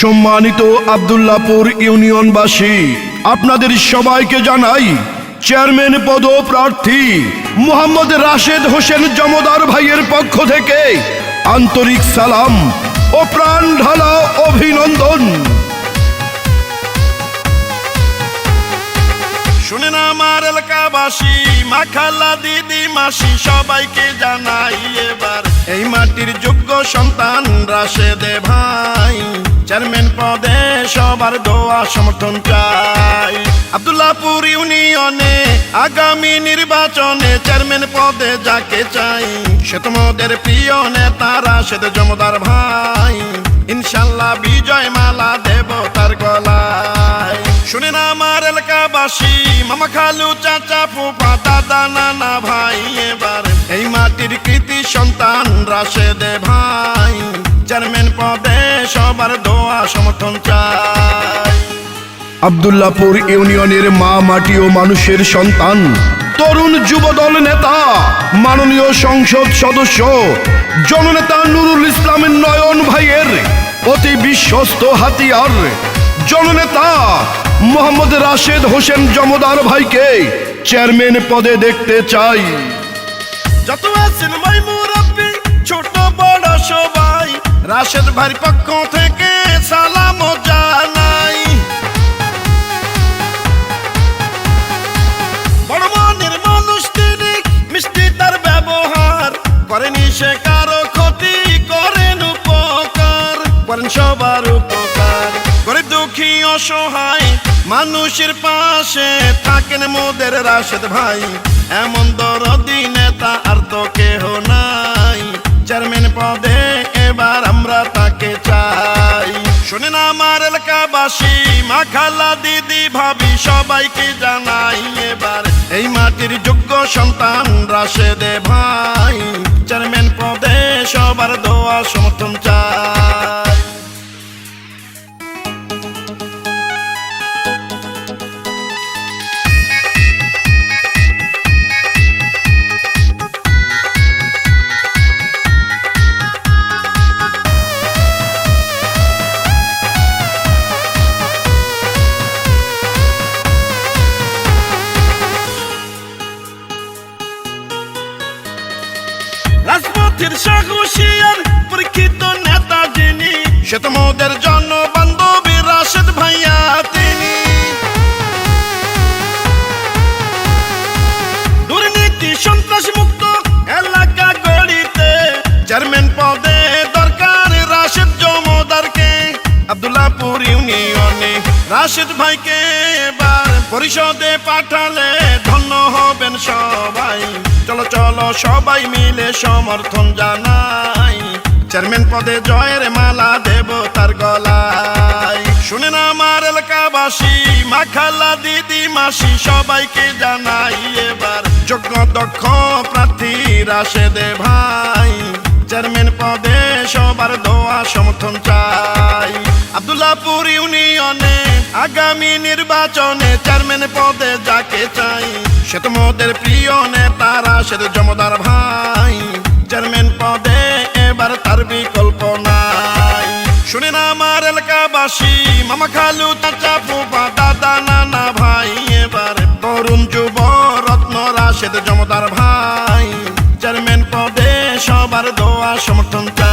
সম্মানিত আব্দুল্লাহপুর ইউনিয়নবাসী, আপনাদের সবাইকে জানাই চেয়ারম্যান পদপ্রার্থী মোহাম্মদ রাশেদ হোসেন জমদার ভাইয়ের পক্ষ থেকে আন্তরিক সালাম ও প্রাণ ঢালা অভিনন্দন। শুনেন আমার এলাকাবাসী, মা খালা দিদি মাসি সবাইকে জানাই এবার এই মাটির যোগ্য সন্তান রাশেদ ভাই চেয়ারম্যান পদে সবার দোয়া সমর্থন চাই। আব্দুল্লাহপুর ইউনিয়নে আগামী নির্বাচনে চেয়ারম্যান পদে যাকে চাই সে তোমাদের প্রিয় নেতা রাশেদ জমদার ভাই, ইনশাল্লাহ বিজয় মালা দেব তার গলায়। শুনেন আমার এলাকাবাসী, মামা খালু চাচা ফুফা দাদা নানা ভাই এবার এই মাটির কৃতি সন্তান রাশেদ ভাই চেয়ারম্যান পদে সবার দোয়া সমর্থন চাই। আব্দুল্লাহপুর ইউনিয়নের মা মাটি ও মানুষের সন্তান তরুণ যুবদল নেতা মাননীয় সংসদ সদস্য জননেতা নুরুল ইসলামের নয়ন ভাইয়ের অতি বিশ্বস্ত হাতিয়ার জননেতা মোহাম্মদ রাশেদ হোসেন জমদার ভাইকে চেয়ারম্যান পদে দেখতে চাই। যত আছেন ভাই মুরব্বি ছোট বড় সবাই রাশেদ ভাইয়ের পক্ষ থেকে সালাম জানাই। বড় মনের মানুষ তিনি, মিষ্টি তার ব্যবহার, করেনি সে কারো ক্ষতি, করেন উপকার, করেন সবার উপকার। গরিব দুঃখী অসহায় মানুষের পাশে থাকেন মোদের রাশেদ ভাই, এমন দরদি নেতা আর তো কেহ নাই। চেয়ারম্যান পদে এবার আমরা তাকে চাই। শুনেন আমার এলাকাবাসী, মা খালা দিদি ভাবি সবাইকে জানাই এবার এই মাটির যোগ্য সন্তান রাশেদ ভাই চেয়ারম্যান পদে সবার দোয়া সমর্থন চাই। রাজপথের সাহসিয়ার পরীক্ষিত নেতা যিনি সে তো মোদের জন বান্ধবী রাশেদ ভাইয়া তিনি। দুর্নীতি সন্ত্রাস মুক্ত এলাকা গড়িতে চেয়ারম্যান পদে দরকার রাশেদ জমদারকে। আব্দুল্লাহপুর ইউনিয়নে রাশেদ ভাইকে এবার পরিষদে পাঠালে ধন্য হবেন সবাই। চলো চলো সবাই মিলে সমর্থন জানাই, চেয়ারম্যান পদে জয়ের মালা দেব তার গলায়। শুনেন আমার এলাকাবাসী, মা খালা দিদি মাসি সবাইকে জানাই এবার যোগ্য দক্ষ প্রার্থী রাশেদ ভাই চেয়ারম্যান পদে সবার দোয়া সমর্থন চাই। আব্দুল্লাহপুর ইউনিয়নে আগামী নির্বাচনে চেয়ারম্যান পদে যাকে চাই সে তো মোদের প্রিয় নেতা রাশেদ জমদার ভাই, চেয়ারম্যান পদে এবার তার বিকল্প নাই। শুনেন আমার এলাকাবাসী, মামা খালু চাচা ফুফা দাদা নানা ভাই এবার তরুণ যুব রত্ন রাশেদ জমদার ভাই চেয়ারম্যান পদে সবার দোয়া সমর্থন চাই।